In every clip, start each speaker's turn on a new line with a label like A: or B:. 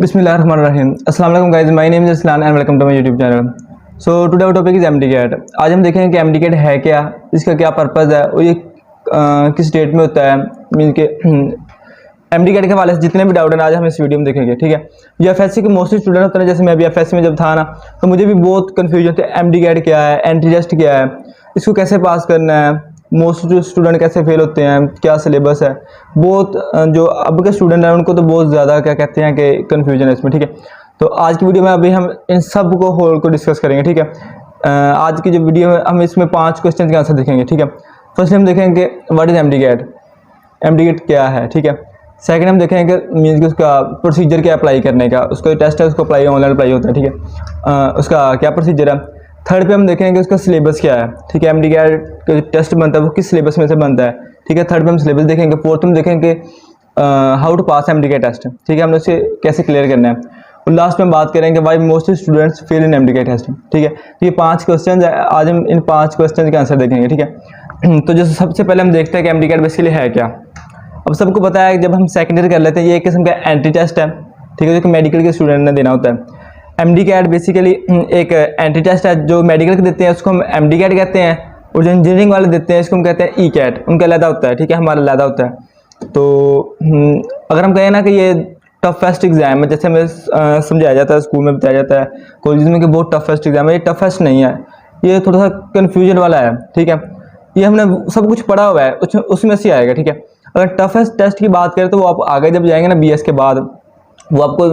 A: बिस्मिल्लाहिर्रहमानिर्रहीम। अस्सलाम वालेकुम guys, my name is Aslan and welcome to my YouTube channel. So today our topic is MDCAT. आज हम देखेंगे कि एमडी-कैट है क्या, इसका क्या पर्पज़ है और ये किस डेट में होता है। मीन के एमडी-कैट के हवाले से जितने भी डाउट हैं आज हम इस वीडियो में देखेंगे, ठीक है। ये एफएससी के मोस्टली स्टूडेंट होते हैं, जैसे मैं भी एफएससी में जब था ना तो मुझे भी बहुत कन्फ्यूजन थे, एमडी-कैट क्या है, एंट्री टेस्ट क्या है, इसको कैसे पास करना है, मोस्ट स्टूडेंट कैसे फेल होते हैं, क्या सिलेबस है। बहुत जो अब के स्टूडेंट हैं उनको तो बहुत ज़्यादा क्या कहते हैं कि कन्फ्यूजन है इसमें, ठीक है। तो आज की वीडियो में अभी हम इन सब को होल को डिस्कस करेंगे, ठीक है। आज की जो वीडियो में हम इसमें 5 क्वेश्चन के आंसर देखेंगे, ठीक है। फर्स्ट हम देखेंगे व्हाट इज़ एमडी-कैट, एमडी-कैट क्या है, ठीक है। सेकंड हम देखेंगे मीन्स कि उसका प्रोसीजर क्या अप्लाई करने का, उसका टेस्ट है उसको अप्लाई ऑनलाइन अप्लाई होता है, ठीक है। उसका क्या प्रोसीजर है। थर्ड पे हम देखेंगे उसका सिलेबस क्या है, ठीक है। एमडी-कैट का टेस्ट बनता है वो किस सिलेबस में से बनता है, ठीक है। थर्ड पे हम सिलेबस देखेंगे। फोर्थ में देखेंगे how to pass MDCAT test, ठीक है, हमने उसे कैसे क्लियर करना है। और लास्ट में हम बात करेंगे वाई मोस्टली स्टूडेंट्स फेल इन एमडी-कैट टेस्ट, ठीक है। तो ये 5 क्वेश्चन है, आज हम इन 5 क्वेश्चन के आंसर देखेंगे, ठीक है। तो जैसे सबसे पहले हम देखते हैं कि एमडी-कैट बेसिकली है क्या। अब सबको पता है जब हम सेकेंड ईयर कर लेते हैं ये एक किस्म का एंट्री टेस्ट है, ठीक है, जो कि मेडिकल के स्टूडेंट ने देना होता है। एमडी-कैट बेसिकली एक एंट्री टेस्ट है जो मेडिकल के देते हैं, उसको हम एमडी-कैट कहते हैं। और जो इंजीनियरिंग वाले देते हैं इसको हम कहते हैं ई-कैट, उनका अलग होता है, ठीक है, हमारा अलग होता है। तो अगर हम कहें ना कि ये टफेस्ट एग्जाम है, जैसे हमें समझाया जाता है, स्कूल में बताया जाता है, कॉलेज में कि बहुत टफेस्ट एग्जाम है, ये टफेस्ट नहीं है, ये थोड़ा सा कन्फ्यूजन वाला है, ठीक है। ये हमने सब कुछ पढ़ा हुआ है, उसमें से आएगा, ठीक है। अगर टफेस्ट टेस्ट की बात करें तो वो आप आगे जब जाएंगे ना बीएस के बाद वो आपको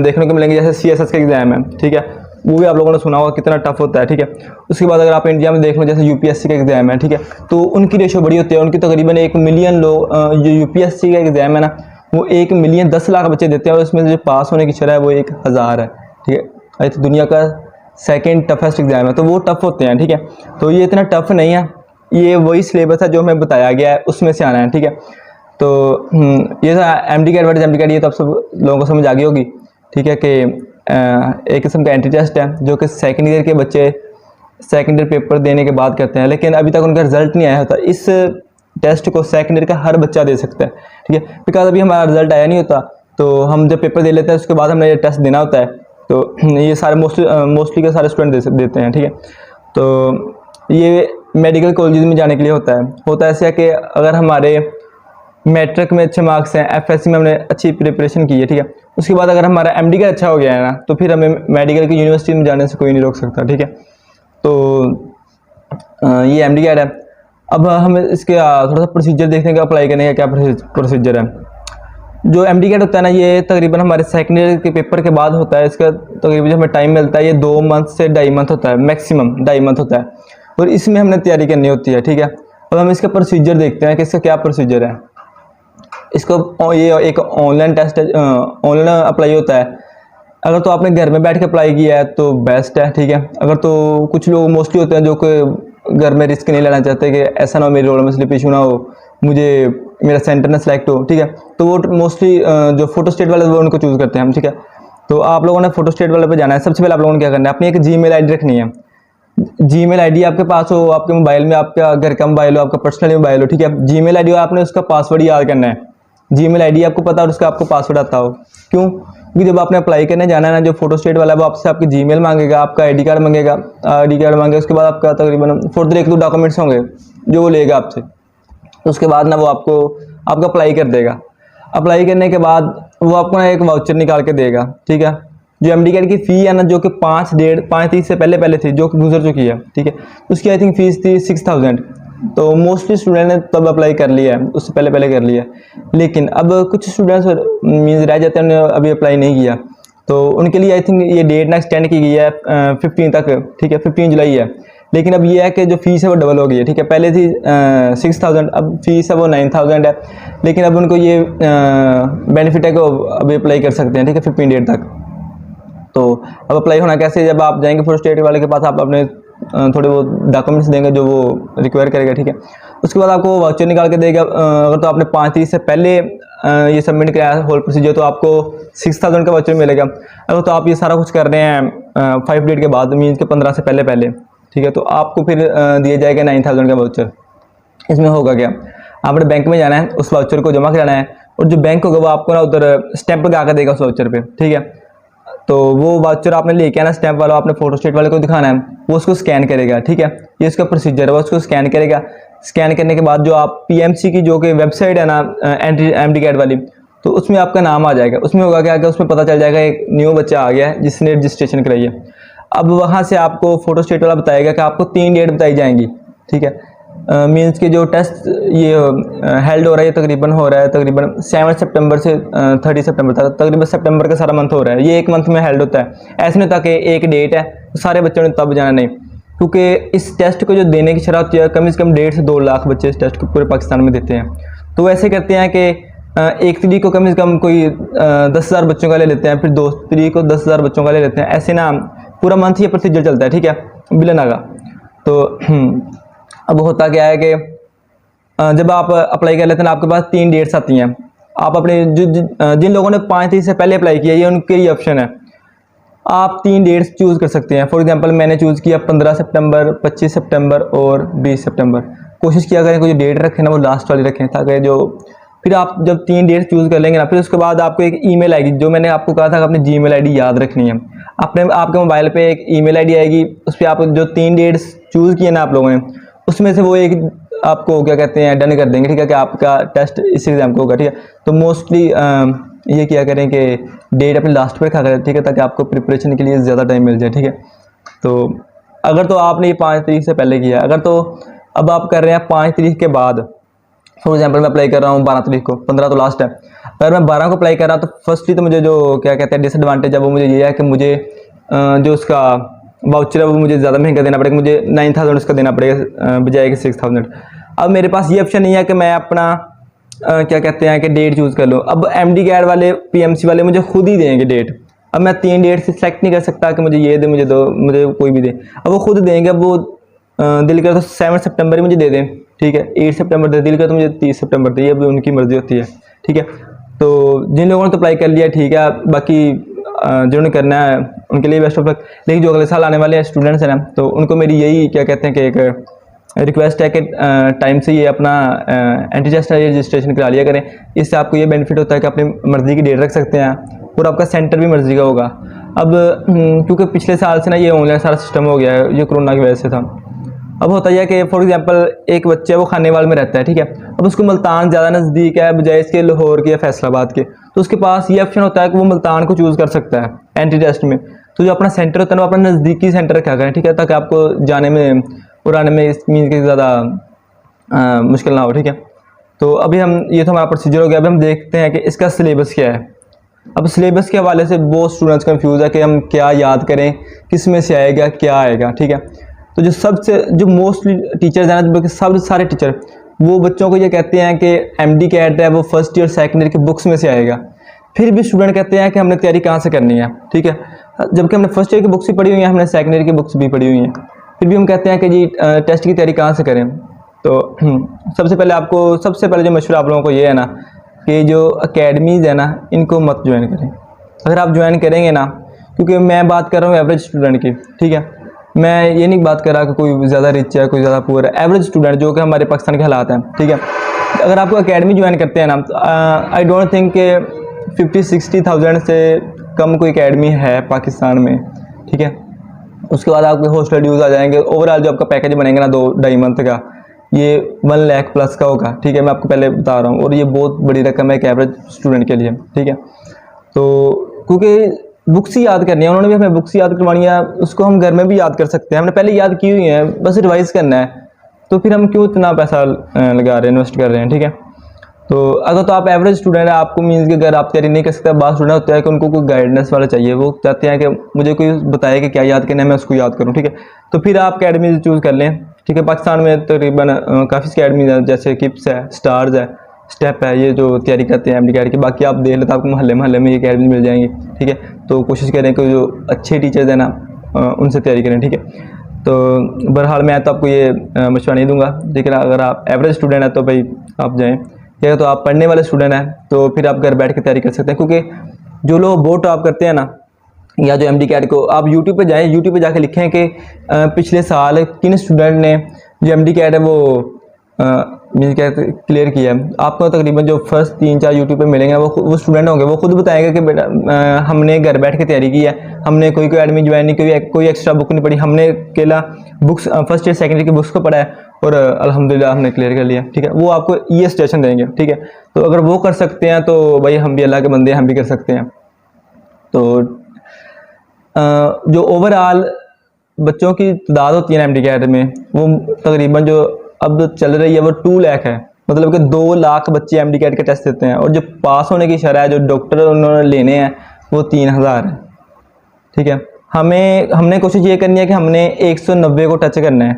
A: देखने को मिलेंगे, जैसे सीएसएस का एग्जाम है, ठीक है, वो भी आप लोगों ने सुना होगा कितना टफ होता है, ठीक है। उसके बाद अगर आप इंडिया में देख लो जैसे यूपीएससी का एग्जाम है, ठीक है, तो उनकी रेशो बड़ी होती है, उनकी तकरीबन 1 मिलियन लोग, जो यूपीएससी का एग्जाम है ना वो 1 मिलियन 10 लाख बच्चे देते हैं और उसमें जो पास होने की शरह है वो 1000 है, ठीक है। तो दुनिया का सेकेंड टफेस्ट एग्जाम है, तो वो टफ होते हैं, ठीक है। तो ये इतना टफ नहीं है, ये वही सिलेबस है जो हमें बताया गया है उसमें से आना है, ठीक है। तो ये एमडी-कैट व्हाट इज एमडी-कैट ये तो आप सब लोगों को समझ आ गई होगी, ठीक है, कि एक किस्म का एंट्री टेस्ट है जो कि सेकेंड ईयर के बच्चे सेकेंड ईयर पेपर देने के बाद करते हैं, लेकिन अभी तक उनका रिजल्ट नहीं आया होता। इस टेस्ट को सेकेंड ईयर का हर बच्चा दे सकता है, ठीक है, बिकॉज अभी हमारा रिजल्ट आया नहीं होता, तो हम जब पेपर दे लेते हैं उसके बाद हमें ये टेस्ट देना होता है। तो ये सारे मोस्टली के सारे स्टूडेंट देते हैं, ठीक है। तो ये मेडिकल कॉलेज में जाने के लिए होता है ऐसे है कि अगर हमारे मैट्रिक में अच्छे मार्क्स हैं, एफएससी में हमने अच्छी प्रिपरेशन की है, ठीक है, उसके बाद अगर हमारा एमडी-कैट अच्छा हो गया है ना तो फिर हमें मेडिकल की यूनिवर्सिटी में जाने से कोई नहीं रोक सकता, ठीक है। तो ये एमडी-कैट है। अब हम इसके थोड़ा सा प्रोसीजर देखते हैं कि अप्लाई करने का क्या प्रोसीजर है। जो एमडी-कैट होता है ना ये तकरीबन हमारे सेकेंड ईयर के पेपर के बाद होता है। इसका तकरीबन जो हमें टाइम मिलता है ये 2 मंथ से 2.5 मंथ होता है, मैक्सिमम 2.5 मंथ होता है, और इसमें हमने तैयारी करनी होती है, ठीक है। अब हम इसका प्रोसीजर देखते हैं कि इसका क्या प्रोसीजर है। इसको ये एक ऑनलाइन टेस्ट है, ऑनलाइन अप्लाई होता है। अगर तो आपने घर में बैठ के अप्लाई किया है तो बेस्ट है, ठीक है। अगर तो कुछ लोग मोस्टली होते हैं जो कि घर में रिस्क नहीं लेना चाहते कि ऐसा ना हो मेरे रोल में स्लिप इशू ना हो, मुझे मेरा सेंटर ना सेलेक्ट हो, ठीक है, तो वो मोस्टली जो फोटो स्टेट वाले वो उनको चूज़ करते हैं हम, ठीक है। तो आप लोगों ने फोटो स्टेट वाले पे जाना है। सबसे पहले आप लोगों ने क्या करना है, अपनी एक जीमेल आईडी रखनी है। जीमेल आईडी आपके पास हो, आपके मोबाइल में, आपका घर का मोबाइल हो, आपका पर्सनल मोबाइल हो, ठीक है। जीमेल आईडी हो, आपने उसका पासवर्ड याद करना है। जीमेल आईडी आपको पता और उसका आपको पासवर्ड आता हो। क्यों? क्योंकि जब आपने अप्लाई करने जाना है ना, जो फोटो स्टेट वाला है वो आपसे आपकी जीमेल मांगेगा, आपका आईडी कार्ड मांगेगा, उसके बाद आपका तकरीबन फर्दर 1-2 डॉक्यूमेंट्स होंगे जो वो लेगा आपसे। तो उसके बाद ना वो आपका अप्लाई कर देगा। अप्लाई करने के बाद वो आपको ना एक वाउचर निकाल के देगा, ठीक है। जो एमडी-कैट की फ़ी है ना जो कि 5:30 से पहले थी, जो कि गुजर चुकी है, ठीक है, उसकी आई थिंक फ़ीस थी 6000। तो मोस्टली स्टूडेंट ने तब अप्लाई कर लिया है, उससे पहले कर लिया। लेकिन अब कुछ स्टूडेंट्स मीन्स रह जाते हैं, उन्होंने अभी अप्लाई नहीं किया, तो उनके लिए आई थिंक ये डेट ना एक्सटेंड की गई है 15 तक, ठीक है, 15 जुलाई है। लेकिन अब ये है कि जो फीस है वो डबल हो गई है, ठीक है। पहले थी 6000, अब फीस है वो 9000 है। लेकिन अब उनको ये बेनिफिट है कि अभी अप्लाई कर सकते हैं, ठीक है, 15 डेट तक। तो अब अप्लाई होना कैसे, जब आप जाएंगे फोटो स्टेट वाले के पास, आप अपने थोड़े बहुत डॉक्यूमेंट्स देंगे जो वो रिक्वायर करेगा, ठीक है। उसके बाद आपको वाउचर निकाल के देगा। अगर तो आपने 5:30 से पहले ये सबमिट किया है होल प्रोसीजर तो आपको 6000 का वाउचर मिलेगा। अगर तो आप ये सारा कुछ कर रहे हैं 5 डेट के बाद, मीन्स के 15 से पहले, ठीक है, तो आपको फिर दिया जाएगा 9000 का वाउचर। इसमें होगा क्या, आपने बैंक में जाना है, उस वाउचर को जमा कराना है, और जो बैंक होगा वो आपको ना उधर स्टैंप लगा के देगा उस वाउचर पे, ठीक है। तो वो वाउचर आपने लेके आना, स्टैंप वाला आपने फोटो स्टेट वाले को दिखाना है, वो उसको स्कैन करेगा, ठीक है। ये इसका प्रोसीजर है, वो उसको स्कैन करेगा। स्कैन करने के बाद जो आप पीएमसी की जो कि वेबसाइट है ना एमडी कैट वाली, तो उसमें आपका नाम आ जाएगा। उसमें होगा क्या, उसमें पता चल जाएगा एक न्यू बच्चा आ गया है जिसने रजिस्ट्रेशन कराई है। अब वहाँ से आपको फोटो स्टेट वाला बताएगा कि आपको 3 डेट बताई जाएंगी, ठीक है। मीन्स के जो टेस्ट ये हेल्ड हो रहा है, ये तकरीबन हो रहा है तकरीबन 7 सितंबर से 30 सितंबर तक, तकरीबन सितंबर का सारा मंथ हो रहा है। ये एक मंथ में हेल्ड होता है। ऐसे नहीं होता कि एक डेट है तो सारे बच्चों ने तब जाना, नहीं, क्योंकि इस टेस्ट को जो देने की शरत होती है, कम से कम 1.5 से 2 लाख बच्चे इस टेस्ट को पूरे पाकिस्तान में देते हैं। तो ऐसे करते हैं कि 1 तारीख को कम से कम कोई 10,000 बच्चों का ले लेते हैं, फिर 2 तारीख को 10,000 बच्चों का ले लेते हैं। ऐसे ना पूरा मंथ ये प्रोसीजर चलता है, ठीक है, बिलन का। तो अब होता क्या है कि जब आप अप्लाई कर लेते हैं ना, आपके पास 3 डेट्स आती हैं। आप अपने जिन लोगों ने 5 तारीख से पहले अप्लाई किया, ये उनके लिए ऑप्शन है, आप 3 डेट्स चूज़ कर सकते हैं। फॉर एग्जांपल मैंने चूज़ किया 15 सितंबर, 25 सितंबर और 20 सितंबर। कोशिश किया करें कोई डेट रखें ना वो लास्ट वाली रखें, ताकि जो फिर आप जब 3 डेट चूज़ कर लेंगे ना, फिर उसके बाद आपको एक ईमेल आएगी, जो मैंने आपको कहा था कि अपनी जीमेल आईडी याद रखनी है। अपने आपके मोबाइल पे एक ईमेल आईडी आएगी, उस पर आप जो 3 डेट्स चूज़ किए ना आप लोगों ने, उसमें से वो एक आपको क्या कहते हैं डन कर देंगे, ठीक है, कि आपका टेस्ट इस एग्ज़ाम को होगा, ठीक है। तो मोस्टली ये किया करें कि डेट अपने लास्ट पर रखा करें, ठीक है, ताकि आपको प्रिपरेशन के लिए ज़्यादा टाइम मिल जाए, ठीक है। तो अगर तो आपने ये 5 तारीख से पहले किया, अगर तो अब आप कर रहे हैं 5 तारीख के बाद, फॉर एग्जांपल मैं अप्लाई कर रहा हूँ 12 तारीख को, 15 तो लास्ट है, अगर मैं 12 को अप्लाई कर रहा हूँ, तो फर्स्टली तो मुझे जो क्या कहते हैं डिसएडवांटेज है वो मुझे ये है कि मुझे जो उसका वाउचर है वो मुझे ज़्यादा महंगा देना पड़ेगा, मुझे 9,000 उसका देना पड़ेगा बजाय कि 6,000। अब मेरे पास ये ऑप्शन नहीं है कि मैं अपना क्या कहते हैं कि डेट चूज़ कर लूँ। अब एमडी कैट वाले पीएमसी वाले मुझे खुद ही देंगे डेट। अब मैं 3 डेट से सेलेक्ट नहीं कर सकता कि मुझे ये दे, मुझे दो, मुझे कोई भी दे। अब वो खुद देंगे। अब वो दिल कर तो 7 सितंबर ही मुझे दे दें, ठीक है, 8 सितंबर दे, दिल कर तो मुझे 30 सितंबर दे, ये भी उनकी मर्ज़ी होती है, ठीक है। तो जिन लोगों ने तो अप्लाई कर लिया ठीक है, बाकी जिन्होंने करना है उनके लिए बेस्ट ऑफ लक। लेकिन जो अगले साल आने वाले स्टूडेंट्स हैं ना, तो उनको मेरी यही क्या कहते हैं कि एक रिक्वेस्ट है कि टाइम से ये अपना एंटी टेस्ट रजिस्ट्रेशन करा लिया करें। इससे आपको ये बेनिफिट होता है कि अपनी मर्ज़ी की डेट रख सकते हैं और आपका सेंटर भी मर्ज़ी का होगा। अब क्योंकि पिछले साल से ना ये ऑनलाइन सारा सिस्टम हो गया है, ये कोरोना की वजह से था। अब होता यह है कि फॉर एग्जांपल एक बच्चा वो खानेवाल में रहता है, ठीक है, अब उसको मुल्तान ज़्यादा नज़दीक है बजाय इसके लाहौर के या फैसलाबाद के, तो उसके पास ये ऑप्शन होता है कि वो मुल्तान को चूज़ कर सकता है एंटी टेस्ट में। तो जो अपना सेंटर होता है ना, वो अपना नज़दीकी सेंटर रखा करें, ठीक है, ताकि आपको जाने में और आने में इस मीन के ज़्यादा मुश्किल ना हो, ठीक है। तो अभी हम ये तो हमारा प्रोसीजर हो गया। अभी हम देखते हैं कि इसका सिलेबस क्या है। अब सिलेबस के हवाले से बहुत स्टूडेंट्स कंफ्यूज है कि हम क्या याद करें, किस में से आएगा, क्या आएगा, ठीक है। तो जो मोस्टली टीचर्स हैं ना, सब सारे टीचर वो बच्चों को ये कहते हैं कि एमडी कैट है वो फर्स्ट ईयर सेकेंड ईयर की बुक्स में से आएगा। फिर भी स्टूडेंट कहते हैं कि हमने तैयारी कहाँ से करनी है, ठीक है, जबकि हमने फर्स्ट ईयर की बुक्स भी पढ़ी हुई हैं, हमने सेकेंड ईयर की बुक्स भी पढ़ी हुई हैं, फिर भी हम कहते हैं कि जी टेस्ट की तैयारी कहाँ से करें। तो सबसे पहले जो मशवरा आप लोगों को ये है ना कि जो अकेडमीज़ है ना, इनको मत ज्वाइन करें। अगर आप ज्वाइन करेंगे ना, क्योंकि मैं बात कर रहा हूँ एवरेज स्टूडेंट की, ठीक है, मैं ये नहीं बात कर रहा कि कोई ज़्यादा रिच है कोई ज़्यादा पुअर है, एवरेज स्टूडेंट जो कि हमारे पाकिस्तान के हालात हैं, ठीक है। अगर आपको अकेडमी ज्वाइन करते हैं ना, तो आई डोंट थिंक कि 50-60,000 से कम कोई अकेडमी है पाकिस्तान में, ठीक है। उसके बाद आपके हॉस्टल ड्यूज़ आ जाएंगे। ओवरऑल जो आपका पैकेज बनेगा ना 2-2.5 मंथ का, ये 1 लाख प्लस का होगा, ठीक है, मैं आपको पहले बता रहा हूँ। और ये बहुत बड़ी रकम है एक एवरेज स्टूडेंट के लिए, ठीक है। तो क्योंकि बुक्स ही याद करनी है, उन्होंने भी हमें बुक्स याद करवानी है, उसको हम घर में भी याद कर सकते हैं, हमने पहले याद की हुई है, बस रिवाइज करना है। तो फिर हम क्यों इतना पैसा लगा रहे हैं, इन्वेस्ट कर रहे हैं, ठीक है। तो अगर तो आप एवरेज स्टूडेंट है, आपको मीन्स कि अगर आप तैयारी नहीं कर सकते, बात स्टूडेंट होता है कि उनको कोई गाइडेंस वाला चाहिए, वो चाहते हैं कि मुझे कोई बताए कि क्या याद करना है, मैं उसको याद करूँ, ठीक है। तो फिर आप अकेडमी चूज़ कर लें, ठीक है। पाकिस्तान में तकरीबन काफ़ी अकेडमीज है, जैसे किप्स है, स्टार्स है, स्टेप है, ये जो तैयारी करते हैं एमडी कैट की। बाकी आप देख लेते आपको महल्ले में ये अकेडमी मिल जाएंगी, ठीक है। तो कोशिश करें कि जो अच्छे टीचर्स हैं ना उनसे तैयारी करें, ठीक है। तो बहरहाल मैं तो आपको ये मशवरा नहीं दूंगा, लेकिन अगर आप एवरेज स्टूडेंट हैं तो भाई आप जाएँ, या तो आप पढ़ने वाले स्टूडेंट हैं तो फिर आप घर बैठ के तैयारी कर सकते हैं। क्योंकि जो लोग बहुत टॉप करते हैं ना, या जो एमडी कैट को आप यूट्यूब पे जाएं, यूट्यूब पे जाके लिखें कि पिछले साल किन स्टूडेंट ने जो एमडी कैट है वो मीन्स क्या क्लियर किया है। आपको तकरीबन जो फर्स्ट 3-4 यूट्यूब पे मिलेंगे वो स्टूडेंट होंगे, वो खुद बताएंगे कि बेटा हमने घर बैठ के तैयारी की है, हमने कोई एकेडमी ज्वाइन नहीं की, कोई एक्स्ट्रा बुक नहीं पढ़ी, हमने अकेला books first year second year की बुक्स को पढ़ा है और अल्हम्दुलिल्लाह हमने क्लियर कर लिया। ठीक है, वो आपको ये सजेशन देंगे। ठीक है, तो अगर वो कर सकते हैं तो भाई हम भी अल्लाह के बंदे हैं, हम भी कर सकते हैं। तो जो ओवरऑल बच्चों की तादाद होती है ना MD-CAT में, वो तकरीबन जो अब चल रही है वो 2 लाख है। मतलब कि 2 लाख बच्चे MD-CAT के टेस्ट देते हैं और जो पास होने की शरह है, जो डॉक्टर उन्होंने लेने हैं, वो 3000 है। ठीक है, हमने कोशिश ये करनी है कि हमने 190 को टच करना है।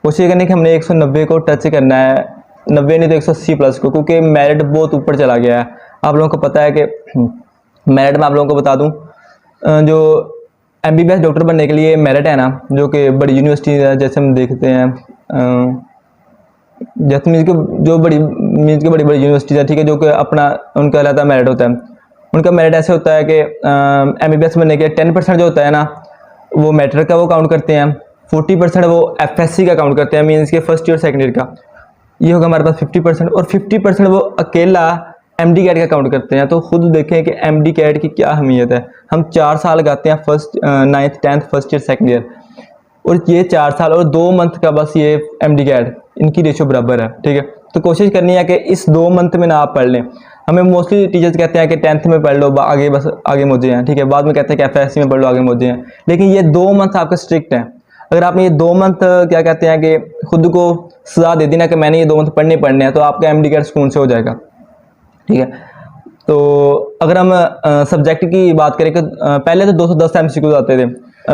A: कोशिश ये करनी है कि हमने 190 को टच करना है, 90 नहीं तो 180 प्लस को, क्योंकि मेरिट बहुत ऊपर चला गया है। आप लोगों को पता है कि मेरिट में आप लोगों को बता दूँ, जो MBBS डॉक्टर बनने के लिए मेरिट है ना, जो कि बड़ी यूनिवर्सिटी है, जैसे हम देखते हैं जैसे मीन्स के जो बड़ी बड़ी यूनिवर्सिटी है, ठीक है, जो कि अपना उनका अलग मेरिट होता है। उनका मेरिट ऐसे होता है कि MBBS बनने के 10% जो होता है ना, वो मैट्रिक का वो काउंट करते हैं, 40% वो FSC का काउंट करते हैं, मीन्स के फर्स्ट ईयर सेकेंड ईयर का। ये होगा हमारे पास 50% और 50% वो अकेला MD-CAT का काउंट करते हैं। तो खुद देखें कि MD-CAT की क्या अहमियत है। हम 4 साल लगाते हैं, first 9th 10th first year second year, और ये 4 साल और 2 मंथ का बस ये MD-CAT, इनकी रेशियो बराबर है। ठीक है, तो कोशिश करनी है कि इस 2 मंथ में ना आप पढ़ लें। हमें मोस्टली टीचर्स कहते हैं कि 10th में पढ़ लो, आगे बस आगे मौजे हैं। ठीक है, बाद में कहते हैं कि FSC में पढ़ लो, आगे मौजे हैं। लेकिन ये 2 मंथ आपके स्ट्रिक्ट हैं। अगर आपने ये 2 मंथ क्या कहते हैं कि खुद को सजा दे दी ना कि मैंने ये 2 मंथ पढ़ने हैं, तो आपका MD-CAT सुकून से हो जाएगा। ठीक है, तो अगर हम सब्जेक्ट की बात करें कि पहले तो 210 MCQ आते थे,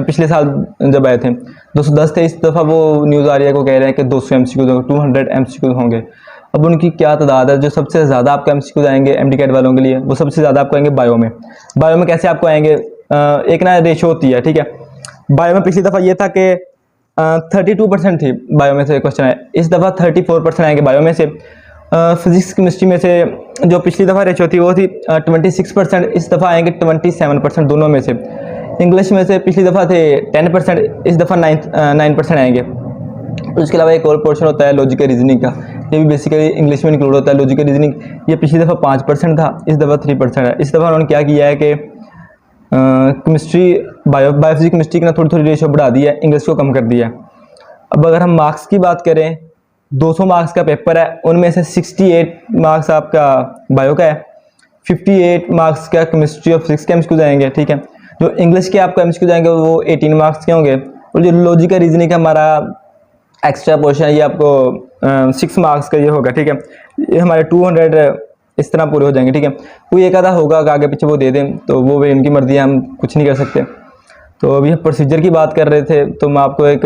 A: पिछले साल जब आए थे 210 थे। इस दफ़ा वो न्यूज़ आ रही है, को कह रहे हैं कि 200 MCQ होंगे, 200 MCQ होंगे। अब उनकी क्या तादाद है? जो सबसे ज़्यादा आपको MCQ आएंगे MD-CAT वालों के लिए, वो सबसे ज़्यादा आपको आएंगे बायो में। बायो में कैसे आपको आएंगे? एक ना रेशो होती है। ठीक है, बायो में पिछली दफ़ा ये था कि 32% थी बायो में से क्वेश्चन आए, इस दफ़ा 34% आएंगे बायो में से। फिजिक्स केमिस्ट्री में से जो पिछली दफ़ा रेशो थी वो थी 26%, इस दफ़ा आएंगे 27% दोनों में से। इंग्लिश में से पिछली दफ़ा थे 10%, इस दफ़ा 9% आएंगे। उसके अलावा एक और पोर्शन होता है लॉजिकल रीजनिंग का, ये भी बेसिकली इंग्लिश में इंक्लूड होता है। लॉजिकल रीजनिंग ये पिछली दफ़ा 5% था, इस दफ़ा 3% है। इस दफ़ा उन्होंने क्या किया है कि केमिस्ट्री बायोफिजिक्स केमिस्ट्री की ना थोड़ी रेशो बढ़ा दी है, इंग्लिश को कम कर दिया है। अब अगर हम मार्क्स की बात करें, 200 मार्क्स का पेपर है, उनमें से 68 मार्क्स आपका बायो का है, 58 मार्क्स का केमिस्ट्री और फिजिक्स के MCQ जाएंगे। ठीक है, जो इंग्लिश के आपको MCQ जाएंगे वो 18 मार्क्स के होंगे, और जो लॉजिकल रीजनिंग का हमारा एक्स्ट्रा पोर्शन है ये आपको 6 मार्क्स का ये होगा। ठीक है, ये हमारे 200 इस तरह पूरे हो जाएंगे। ठीक है, कोई एक आधा होगा आगे पीछे वो दे दें, तो वो भी इनकी मर्जी है, हम कुछ नहीं कर सकते। तो अभी प्रोसीजर की बात कर रहे थे, तो मैं आपको एक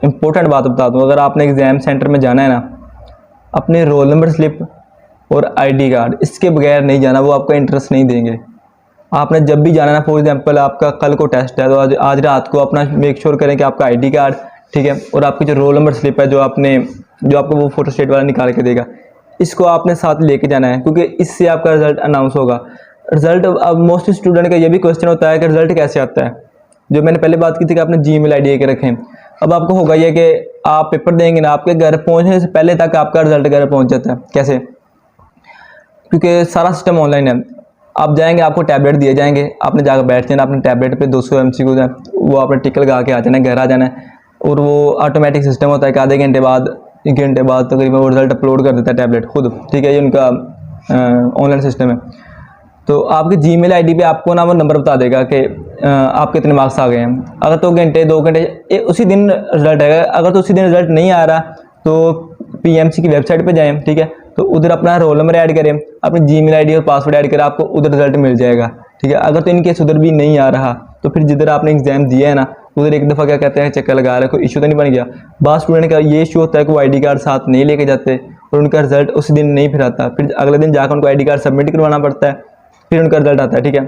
A: इम्पोर्टेंट बात बता दूं। अगर आपने एग्ज़ाम सेंटर में जाना है ना, अपने रोल नंबर स्लिप और ID कार्ड, इसके बगैर नहीं जाना, वो आपका इंटरेस्ट नहीं देंगे। आपने जब भी जाना ना, फॉर एग्जांपल आपका कल को टेस्ट है, तो आज रात को अपना मेक श्योर करें कि आपका ID कार्ड, ठीक है, और आपकी जो रोल नंबर स्लिप है जो आपको वो फोटो स्टेट वाला निकाल के देगा, इसको आपने साथ लेके जाना है, क्योंकि इससे आपका रिजल्ट अनाउंस होगा। रिजल्ट अब मोस्ट स्टूडेंट का ये भी क्वेश्चन होता है कि रिजल्ट कैसे आता है। जो मैंने पहले बात की थी कि आपने Gmail ID के रखें। अब आपको होगा ये कि आप पेपर देंगे ना, आपके घर पहुंचने से पहले तक आपका रिजल्ट घर पहुंच जाता है। कैसे? क्योंकि सारा सिस्टम ऑनलाइन है। आप जाएंगे, आपको टैबलेट दिए जाएंगे, आपने जाकर बैठ जाना, अपने टैबलेट पे 200 MCQ है, वो आपने टिक लगा के आ जाना, घर आ जाना है, और वो ऑटोमेटिक सिस्टम होता है कि आधे घंटे बाद 1 घंटे बाद तकरीबन वो रिजल्ट अपलोड कर देता है टैबलेट खुद। ठीक है, ये उनका ऑनलाइन सिस्टम है। तो आपके Gmail ID पे आपको ना वो नंबर बता देगा कि आप कितने मार्क्स आ गए हैं। अगर तो घंटे 2 घंटे उसी दिन रिजल्ट आएगा। अगर तो उसी दिन रिजल्ट नहीं आ रहा तो PMC की वेबसाइट पे जाएं, ठीक है, तो उधर अपना रोल नंबर ऐड करें, अपनी Gmail ID और पासवर्ड ऐड करें, आपको उधर रिजल्ट मिल जाएगा। ठीक है, अगर तो इनकेस उधर भी नहीं आ रहा तो फिर जिधर आपने एग्जाम दिया है ना, उधर एक दफ़ा क्या कहते हैं चक्कर लगा रहे, कोई इशू तो नहीं बन गया। बाद स्टूडेंट का ये इशू होता है कि वो ID कार्ड साथ नहीं लेके जाते और उनका रिजल्ट उस दिन नहीं फिर आता, फिर अगले दिन जाकर उनको ID कार्ड सबमिट करवाना पड़ता है, फिर उनका रिजल्ट आता है। ठीक है,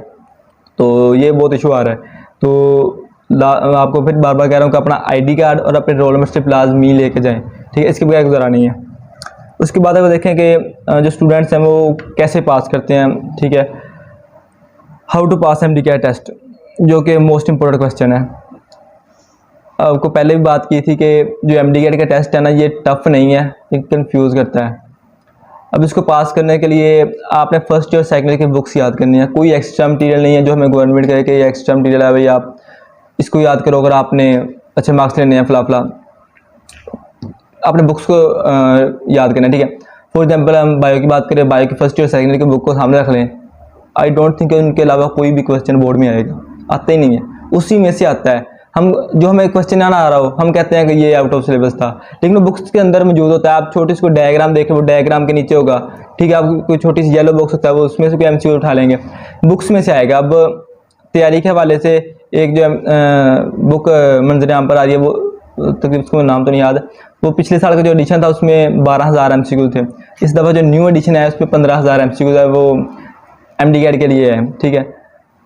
A: तो ये बहुत इशू आ रहा है। तो आपको फिर बार बार कह रहा हूँ कि अपना ID कार्ड और अपने रोल नंबर स्लिप लाजमी लेके जाएं। ठीक है, इसके बगैर गुजारा नहीं है। उसके बाद अगर देखें कि जो स्टूडेंट्स हैं वो कैसे पास करते हैं, ठीक है, how to pass MD-CAT test, जो कि मोस्ट इम्पोर्टेंट क्वेश्चन है। आपको पहले भी बात की थी कि जो MD कैट का टेस्ट है ना, ये टफ नहीं है, ये कंफ्यूज करता है। अब इसको पास करने के लिए आपने फर्स्ट और सेकंड की बुक्स याद करनी है। कोई एक्स्ट्रा मटीरियल नहीं है जो हमें गवर्नमेंट कहे कि ये एक्स्ट्रा मटीरियल है भाई आप इसको याद करो अगर आपने अच्छे मार्क्स लेने हैं फला फला। आपने बुक्स को याद करना है, ठीक है। फॉर एग्जांपल हम बायो की बात करें, बायो की फर्स्ट ईयर सेकंड की बुक को सामने रख लें, आई डोंट थिंक उनके अलावा कोई भी क्वेश्चन बोर्ड में आएगा, आता ही नहीं है, उसी में से आता है। हम जो हमें क्वेश्चन ना आ रहा हो हम कहते हैं कि ये आउट ऑफ सिलेबस था, लेकिन वो बुक्स के अंदर मौजूद होता है। आप छोटी सी कोई डायग्राम देखें, वो डायग्राम के नीचे होगा, ठीक है। आप कोई छोटी सी येलो बॉक्स होता है, वो उसमें से कोई MCQ उठा लेंगे, बुक्स में से आएगा। अब तैयारी के हवाले से एक जो बुक मंजर आम पर आ रही है, वो तकरीबन उसको नाम तो नहीं याद, वो पिछले साल का जो एडिशन था उसमें 12,000 MCQ थे। इस दफ़ा जो न्यू एडिशन है उसमें 15,000 MCQ है, वो MD कैट के लिए है, ठीक है।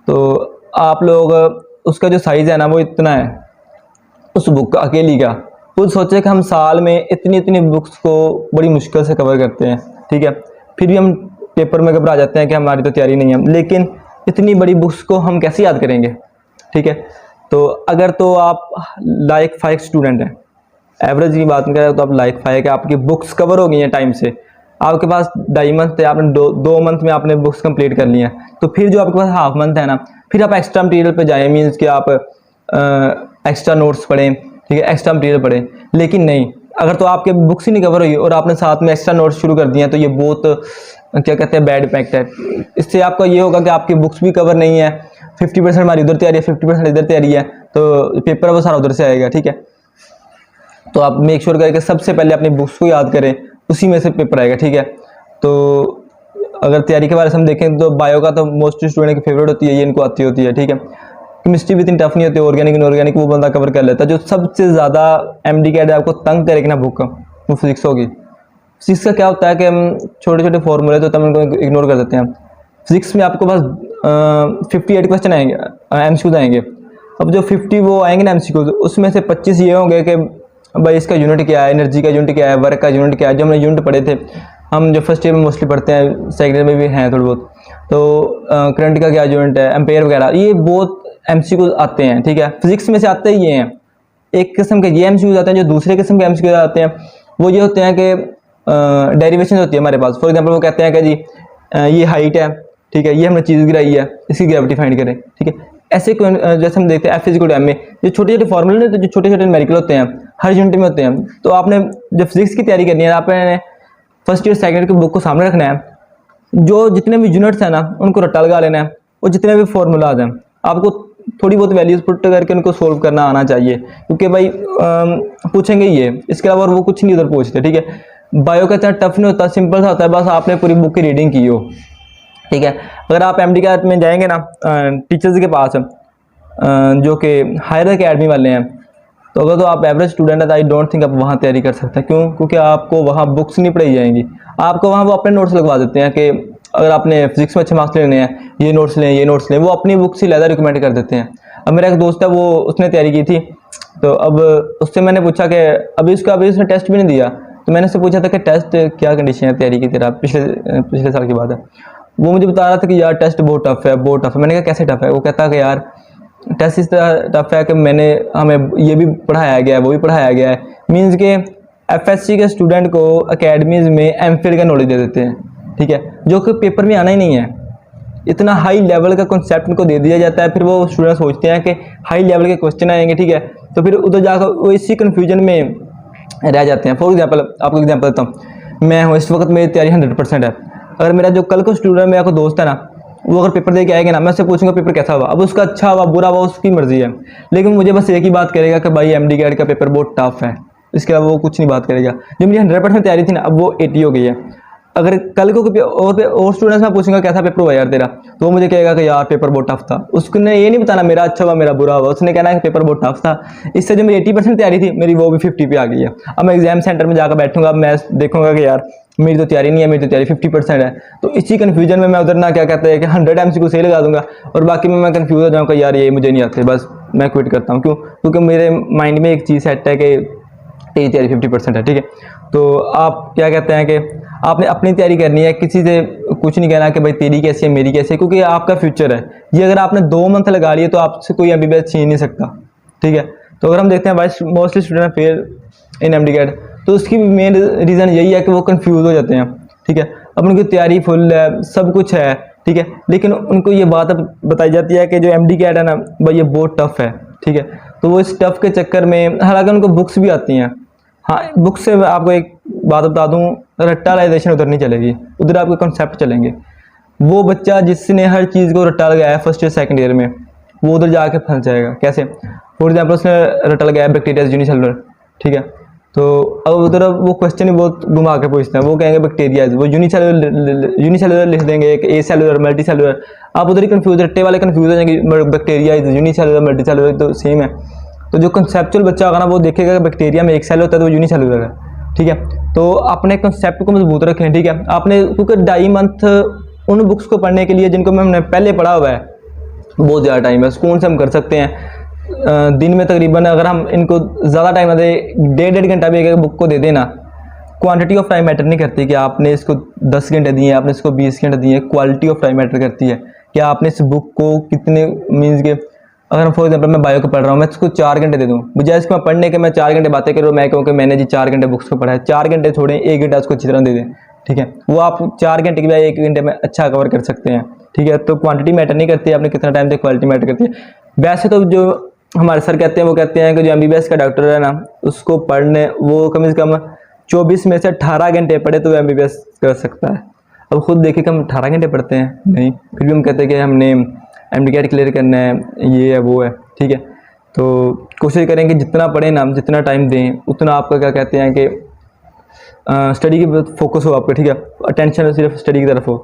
A: तो आप लोग उसका जो साइज़ है ना वो इतना है उस बुक का अकेली का। खुद सोचे कि हम साल में इतनी इतनी बुक्स को बड़ी मुश्किल से कवर करते हैं, ठीक है। फिर भी हम पेपर में घबरा जाते हैं कि हमारी तो तैयारी नहीं है, लेकिन इतनी बड़ी बुक्स को हम कैसे याद करेंगे, ठीक है। तो अगर तो आप लाइक 5 स्टूडेंट हैं, एवरेज की बात करें तो आप लाइक 5 के आपकी बुक्स कवर हो गई हैं टाइम से, आपके पास 2.5 मंथ थे, आपने दो मंथ में आपने बुक्स कंप्लीट कर ली हैं, तो फिर जो आपके पास हाफ मंथ है ना, फिर आप एक्स्ट्रा मटीरियल पे जाएं, मीन्स कि आप एक्स्ट्रा नोट्स पढ़ें, ठीक है, एक्स्ट्रा मटीरियल पढ़ें। लेकिन नहीं, अगर तो आपके बुक्स ही नहीं कवर हुई और आपने साथ में एक्स्ट्रा नोट्स शुरू कर दिए हैं, तो ये बहुत क्या कहते हैं बैड इम्पैक्ट है। इससे आपका ये होगा कि आपकी बुक्स भी कवर नहीं है, 50% हमारी उधर तैयारी है, 50% इधर तैयारी है, तो पेपर वो सारा उधर से आएगा, ठीक है। तो आप मेक श्योर करें कि सबसे पहले अपनी बुक्स को याद करें, उसी में से पेपर आएगा, ठीक है। तो अगर तैयारी के बारे में हम देखें तो बायो का तो मोस्ट स्टूडेंट की फेवरेट होती है, ये इनको आती होती है, ठीक है। केमिस्ट्री भी इतनी टफ नहीं होती, ऑर्गेनिक इनऑर्गेनिक वो बंदा कवर कर लेता है। जो सबसे ज़्यादा MD कैट आपको तंग करेगी ना बुक, वो फिजिक्स होगी। फिजिक्स का क्या होता है कि हम छोटे छोटे फॉर्मूले तो हम उनको इग्नोर कर देते हैं। फिजिक्स में आपको बस 58 क्वेश्चन आएंगे, MCQ आएंगे। अब जो 50 वो आएंगे ना MCQ, उसमें से 25 ये होंगे कि भाई इसका यूनिट क्या है, एनर्जी का यूनिट क्या है, वर्क का यूनिट क्या है, जो हमने यूनिट पढ़े थे, हम जो फर्स्ट ईयर में मोस्टली पढ़ते हैं, सेकेंड ईयर में भी हैं थोड़ी बहुत। तो करंट का क्या यूनिट है, एम्पेयर वगैरह, ये बहुत MCQ आते हैं, ठीक है। फिजिक्स में से आते ही ये हैं। एक किस्म के ये MCQ आते हैं, जो दूसरे किस्म के MCQ आते हैं वो ये होते हैं कि डेरिवेशन होती है हमारे पास। फॉर एग्जाम्पल वो कहते हैं कि जी ये हाइट है, ठीक है, ये हमने चीज़ गिराई है, इसकी ग्रेविटी फाइंड करें, ठीक है। ऐसे जैसे हम देखते हैं F=m में ये छोटे छोटे फॉर्मूले जो छोटे छोटे न्यूमेरिकल होते हैं, हर यूनिट में होते हैं। तो आपने जब फिजिक्स की तैयारी करनी है, आपने फर्स्ट ईयर सेकंड की बुक को सामने रखना है, जो जितने भी यूनिट्स हैं ना उनको रट्टा लगा लेना है, और जितने भी फॉर्मूलाज हैं आपको थोड़ी बहुत वैल्यूज पुट करके उनको सोल्व करना आना चाहिए, क्योंकि भाई पूछेंगे ये, इसके अलावा वो कुछ नहीं उधर पूछते, ठीक है। बायो का इतना टफ नहीं होता, सिंपल सा होता है, बस आपने पूरी बुक की रीडिंग की हो, ठीक है। अगर आप MD कैट में जाएंगे ना टीचर्स के पास जो कि हायर अकेडमी वाले हैं, तो अगर तो आप एवरेज स्टूडेंट है तो आई डोंट थिंक आप वहाँ तैयारी कर सकते हैं। क्यों? क्योंकि आपको वहाँ बुक्स नहीं पढ़ाई जाएंगी, आपको वहाँ वो अपने नोट्स लगवा देते हैं कि अगर आपने फिजिक्स में अच्छे मार्क्स लेने हैं, ये नोट्स लें, ये नोट्स लें, वो अपनी बुक्स ही ज़्यादा रिकमेंड कर देते हैं। अब मेरा एक दोस्त है, वो उसने तैयारी की थी, तो अब उससे मैंने पूछा कि अभी उसने टेस्ट भी नहीं दिया, तो मैंने उससे पूछा था कि टेस्ट क्या कंडीशन है तैयारी की तेरा, पिछले साल की बात है। वो मुझे बता रहा था कि यार टेस्ट बहुत टफ है, बहुत टफ है। मैंने कहा कैसे टफ है? वो कहता कि यार टेस्ट इस तरह टफ है कि हमें ये भी पढ़ाया गया है, वो भी पढ़ाया गया है। मीन्स के FSC के स्टूडेंट को अकेडमीज़ में MPhil का नॉलेज दे देते हैं, ठीक है, जो कि पेपर में आना ही नहीं है। इतना हाई लेवल का कॉन्सेप्ट उनको दे दिया जाता है, फिर वो स्टूडेंट सोचते हैं कि हाई लेवल के क्वेश्चन आएंगे, ठीक है, तो फिर उधर जाकर वो इसी कन्फ्यूजन में रह जाते हैं। फॉर एग्जाम्पल आपको एग्जाम्पल देता हूँ, मैं हूँ इस वक्त मेरी तैयारी 100% है। अगर मेरा जो कल को स्टूडेंट मेरा कोई दोस्त है ना, वो अगर पेपर दे के आएगा ना, मैं उससे पूछूंगा पेपर कैसा हुआ। अब उसका अच्छा हुआ बुरा हुआ उसकी मर्जी है, लेकिन मुझे बस एक ही बात करेगा कि भाई MD कैट का पेपर बहुत टफ है, इसके अलावा वो कुछ नहीं बात करेगा। जो मेरी 100% तैयारी थी ना, अब वो 80 हो गई है। अगर कल को और स्टूडेंट्स में पूछूंगा कैसा पेपर हुआ यार तेरा, तो वो मुझे कहेगा कि यार पेपर बहुत टफ था। उसने ये नहीं बताना मेरा अच्छा हुआ मेरा बुरा हुआ, उसने कहना है कि पेपर बहुत टफ था। इससे जो मेरी 80% तैयारी थी मेरी वो भी 50 पे आ गई है। अब मैं एग्जाम सेंटर में जाकर बैठूंगा, अब मैं देखूंगा कि यार मेरी तो तैयारी नहीं है, मेरी तो तैयारी 50% है। तो इसी कन्फ्यूजन में मैं उधर ना क्या कहते हैं कि 100 MCQ सही लगा दूंगा, और बाकी में मैं कन्फ्यूज हो जाऊँगा यार ये मुझे नहीं आते, बस मैं क्विट करता हूँ। क्यों? क्योंकि मेरे माइंड में एक चीज़ सेट है कि तेरी तैयारी 50% है, ठीक है। तो आप क्या कहते हैं कि आपने अपनी तैयारी करनी है, किसी से कुछ नहीं कहना कि भाई तेरी कैसी है मेरी कैसी है, क्योंकि आपका फ्यूचर है ये। अगर आपने 2 मंथ लगा लिए तो आपसे कोई MBBS छीन नहीं सकता, ठीक है। तो अगर हम देखते हैं वाई मोस्टली स्टूडेंट फेल इन एमडीकैट, तो उसकी मेन रीज़न यही है कि वो कंफ्यूज हो जाते हैं, ठीक है। अब उनकी तैयारी फुल है, सब कुछ है, ठीक है, लेकिन उनको ये बात अब बताई जाती है कि जो एमडीकैट है ना भाई ये बहुत टफ है, ठीक है। तो वो इस टफ के चक्कर में, हालांकि उनको बुक्स भी आती हैं, हाँ बुक से आपको एक बात बता दूं, रट्टालाइजेशन उधर नहीं चलेगी, उधर आपके कॉन्सेप्ट चलेंगे। वो बच्चा जिसने हर चीज़ को रट्टा लगाया फर्स्ट ईयर सेकंड ईयर में, वो उधर जाके फंस जाएगा। कैसे? फॉर एग्जाम्पल उसने रट्टा लगाया बैक्टीरिया यूनिसेलुलर, ठीक है, तो अब उधर वो क्वेश्चन ही बहुत घुमा के पूछते हैं। वो कहेंगे बैक्टीरिया, वो यूनिसेलुलर लिख देंगे, एक ए सेलुलर मल्टी सेलुलर, आप उधर ही कंफ्यूज, रट्टे वाले कंफ्यूज हो जाएंगे, बैक्टीरिया यूनिसेलुलर मल्टी सेलुलर तो सेम है। तो जो कंसेप्चुअल बच्चा होगा ना वो देखेगा कि बैक्टीरिया में एक सेल होता है तो वो यूनिसेलुलर है, ठीक है। तो अपने कंसेप्ट को मजबूत रखें, ठीक है। आपने क्योंकि 2.5 मंथ उन बुक्स को पढ़ने के लिए जिनको हमने पहले पढ़ा हुआ है बहुत ज़्यादा टाइम है, सुकून से हम कर सकते हैं। दिन में तकरीबन अगर हम इनको ज़्यादा टाइम ना दें, 1.5 घंटा भी एक बुक को दे देना, क्वांटिटी ऑफ टाइम मैटर नहीं करती कि आपने इसको 10 घंटे दिए, आपने इसको 20 घंटे दिए, क्वालिटी ऑफ टाइम मैटर करती है कि आपने इस बुक को कितने, मीन्स के अगर फॉर एग्जाम्पल मैं बायो को पढ़ रहा हूँ, मैं इसको 4 घंटे दे दूँ, बजाय इसको मैं पढ़ने के मैं 4 घंटे बातें करूँ, मैं कहूँ कि मैंने जी 4 घंटे बुक्स को पढ़ा है, 4 घंटे छोड़ें, 1 घंटा उसको अच्छी तरह दे दें, ठीक है। वो आप 4 घंटे की बजाय 1 घंटे में अच्छा कवर कर सकते हैं, ठीक है। तो क्वांटिटी मैटर नहीं करती है, आपने कितना टाइम दे, क्वालिटी मैटर करती है। वैसे तो जो हमारे सर कहते हैं, वो कहते हैं कि जो एमबीबीएस का डॉक्टर है ना, उसको पढ़ने वो कम से कम 24 में से 18 घंटे पढ़े तो एमबीबीएस कर सकता है। अब खुद देखिए कि हम 18 घंटे पढ़ते हैं नहीं, फिर भी हम कहते हैं कि हमने एमडीकैट क्लियर करना है, ये है वो है, ठीक है। तो कोशिश करें कि जितना पढ़ें ना, जितना टाइम दें, उतना आपका क्या कहते हैं कि स्टडी की फोकस हो आपका, ठीक है, अटेंशन सिर्फ स्टडी की तरफ हो।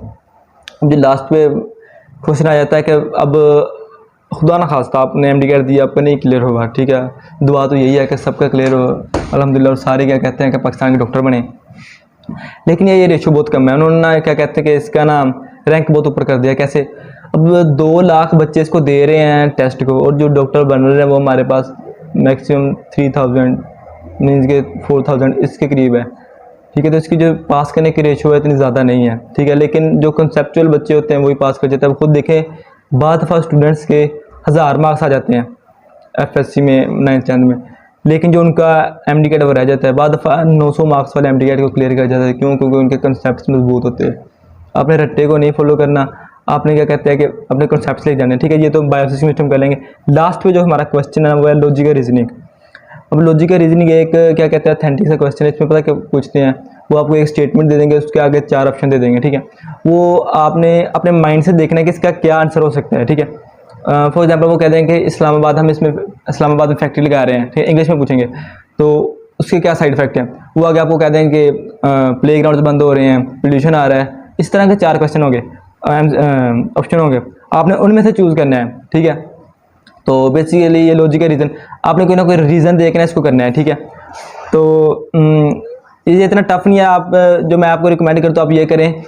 A: अब जो लास्ट पे क्वेश्चन आ जाता है कि अब खुदा ना खास्ता आपने एमडीकैट दिया, आपका नहीं क्लियर होगा, ठीक है, दुआ तो यही है कि सबका क्लियर हो अल्हम्दुलिल्लाह, और सारे क्या कहते हैं कि पाकिस्तान के डॉक्टर बने। लेकिन ये रेशो बहुत कम है, उन्होंने ना क्या कहते हैं कि इसका ना रैंक बहुत ऊपर कर दिया। कैसे? अब 2 लाख बच्चे इसको दे रहे हैं टेस्ट को, और जो डॉक्टर बन रहे हैं वो हमारे पास मैक्सिमम 3000 मीन्स के 4000 इसके करीब है, ठीक है। तो इसकी जो पास करने की रेशो है इतनी ज़्यादा नहीं है, ठीक है। लेकिन जो कंसेप्चुअल बच्चे होते हैं वही पास कर जाते हैं। खुद देखें, बाद दफ़ा स्टूडेंट्स के 1000 मार्क्स आ जाते हैं एफएससी में 9th 10th में, लेकिन जो उनका एमडीकैट वो रह जाता है, बाद दफ़ा 900 मार्क्स वाले एमडीकैट को क्लियर कर जाता है। क्यों? क्योंकि उनके कंसेप्ट मजबूत होते हैं। आपने रट्टे को नहीं फॉलो करना, आपने क्या कहते हैं कि अपने कंसेप्ट ले जाने, ठीक है। ये तो बायोसिस्टम सिस्टम कर लेंगे। लास्ट पे जो हमारा क्वेश्चन है वो है लॉजिकल रीजनिंग। अब लॉजिकल रीजनिंग एक क्या कहते हैं अथेंटिक सा क्वेश्चन है। इसमें पता क्या पूछते हैं, वो आपको एक स्टेटमेंट दे देंगे, उसके आगे 4 ऑप्शन दे देंगे, ठीक है। वो आपने अपने माइंड से देखना है कि इसका क्या आंसर हो सकता है, ठीक है। फॉर एग्जांपल वो कह देंगे कि इस्लामाबाद, हम इसमें इस्लामाबाद में फैक्ट्री लगा रहे हैं, ठीक है, इंग्लिश में पूछेंगे तो उसके क्या साइड इफेक्ट हैं। वो आगे आपको कह देंगे कि प्ले ग्राउंड बंद हो रहे हैं, पोल्यूशन आ रहा है। इस तरह के 4 क्वेश्चन होंगे, ऑप्शन होंगे, आपने उनमें से चूज़ करना है, ठीक है। तो बेसिकली ये लॉजिकल रीज़न, आपने कोई ना कोई रीज़न देखना है, इसको करना है, ठीक है। तो ये इतना टफ नहीं है। आप जो मैं आपको रिकमेंड करता हूँ, आप ये करें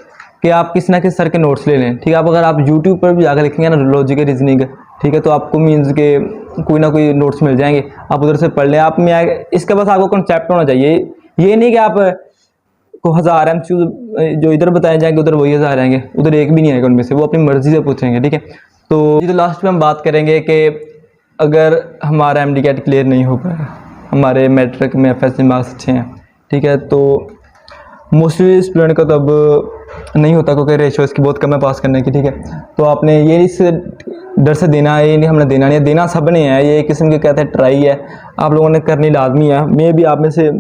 A: कि आप किसी ना किसी सर के नोट्स ले लें, ठीक है। आप अगर आप यूट्यूब पर भी जाकर लिखेंगे ना लॉजिकल रीजनिंग, ठीक है, तो आपको मीन्स के कोई ना कोई नोट्स मिल जाएंगे, आप उधर से पढ़ लें। आप में इसका बस आपको कॉन्सेप्ट होना चाहिए, ये नहीं कि आप को 1000 एमसीक्यू जो इधर बताए जाएंगे उधर वही 1000 आएंगे, उधर एक भी नहीं आएगा उनमें से, वो अपनी मर्जी से पूछेंगे, ठीक है। तो ये तो लास्ट में हम बात करेंगे कि अगर हमारा एमडीकैट क्लियर नहीं हो पाया, हमारे मैट्रिक में एफएससी मार्क्स अच्छे हैं, ठीक है, तो मोस्टली स्टूडेंट का तब नहीं होता क्योंकि रेशो इसकी बहुत कम है पास करने की, ठीक है। तो आपने ये इस डर से देना है, ये नहीं हमने देना नहीं है, देना सब ने है, ये एक किस्म के कहते हैं ट्राई है, आप लोगों ने करनी लाजमी है। मैं भी आप में से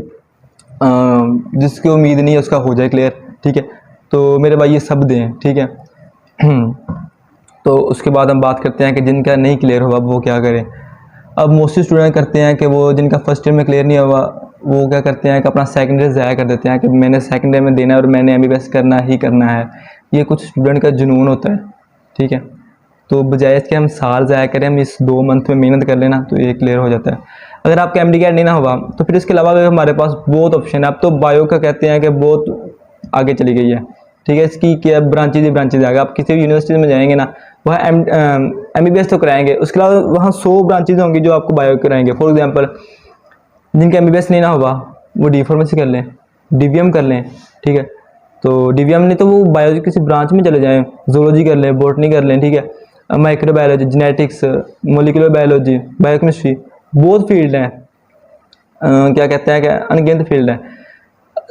A: जिसकी उम्मीद नहीं है उसका हो जाए क्लियर, ठीक है। तो मेरे भाई ये सब दें, ठीक है। तो उसके बाद हम बात करते हैं कि जिनका नहीं क्लियर हुआ वो क्या करें। अब मोस्टली स्टूडेंट करते हैं कि वो जिनका फर्स्ट ईयर में क्लियर नहीं हुआ वो क्या करते हैं कि अपना सेकंड ईयर ज़ाया कर देते हैं कि मैंने सेकंड ईयर में देना है और मैंने एमबीबीएस करना ही करना है। ये कुछ स्टूडेंट का जुनून होता है, ठीक है। तो बजाय इसके हम साल ज़ाया करें, हम इस 2 मंथ में मेहनत कर लेना तो ये क्लियर हो जाता है। अगर आपका एमडीकैट नहीं ना हुआ तो फिर इसके अलावा भी हमारे पास बहुत ऑप्शन है। अब तो बायो का कहते हैं कि बहुत आगे चली गई है, ठीक है। इसकी क्या ब्रांचेज ही ब्रांचेज आगे, आप किसी भी यूनिवर्सिटी में जाएंगे ना वह एमबीबीएस तो कराएंगे, उसके अलावा वहाँ 100 ब्रांचेज होंगी जो आपको बायो कराएंगे। फॉर एग्जांपल जिनका एमबीबीएस नहीं ना हुआ वो डी फार्मेसी कर लें, डीवीएम कर लें, ठीक है। तो डीवीएम नहीं तो वो बायोलॉजी किसी ब्रांच में चले जाएँ, जूलॉजी कर लें, बॉटनी कर लें, ठीक है, microbiology, genetics, molecular biology, biochemistry, बहुत फील्ड हैं, क्या कहते हैं कि अनगिनत फील्ड है।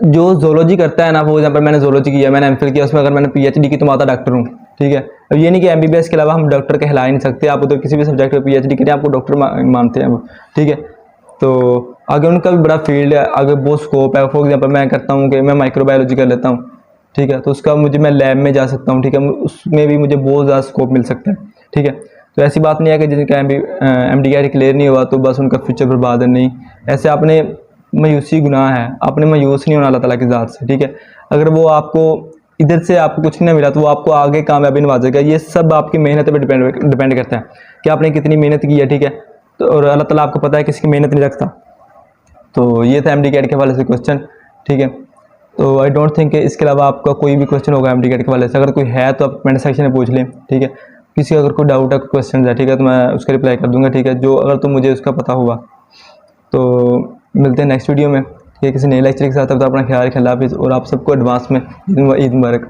A: जो जोलॉजी करता है ना, फॉर एग्जाम्पल मैंने जोलॉजी किया, मैंने एमफिल किया, उसमें अगर मैंने पीएचडी की तो मैं आता डॉक्टर हूँ, ठीक है। अब ये नहीं कि एमबीबीएस के अलावा हम डॉक्टर कहला ही नहीं सकते, आप उधर किसी भी सब्जेक्ट में पीएचडी करें आपको डॉक्टर मानते हैं वो, ठीक है। तो आगे उनका भी बड़ा फील्ड है, आगे बहुत स्कोप है। फॉर एग्जाम्पल मैं करता हूँ कि मैं माइक्रोबायोलॉजी कर लेता हूँ, ठीक है, तो उसका मैं लैब में जा सकता हूँ, ठीक है, उसमें भी मुझे बहुत ज़्यादा स्कोप मिल सकता है, ठीक है। तो ऐसी बात नहीं है कि जिनका एमडी क्लियर नहीं हुआ तो बस उनका फ्यूचर बर्बाद है, नहीं। ऐसे आपने मायूसी गुनाह है, आपने मायूस नहीं होना अल्लाह ताला की ज़ात से, ठीक है। अगर वो आपको इधर से आपको कुछ नहीं मिला तो वो आपको आगे कामयाबी नवाजेगा। ये सब आपकी मेहनत पर डिपेंड करता है कि आपने कितनी मेहनत की है, ठीक है। तो और अल्लाह ताला आपको पता है किसी की मेहनत नहीं रखता। तो ये था एमडी कैट के हवाले से क्वेश्चन, ठीक है। तो आई डोंट थिंक इसके अलावा आपका कोई भी क्वेश्चन होगा एमडी कैट के हवाले से। अगर कोई है तो आप कमेंट सेक्शन में पूछ लें, ठीक है। किसी अगर कोई डाउट है, कोई क्वेश्चन है, ठीक है, तो मैं उसका रिप्लाई कर दूंगा, ठीक है, जो अगर तो मुझे उसका पता होगा। तो मिलते हैं नेक्स्ट वीडियो में, ठीक है, किसी नए लेक्चर के साथ। तब तक अपना ख्याल रखें, अल्लाह हाफिज़। और आप सबको एडवांस में ईद मुबारक।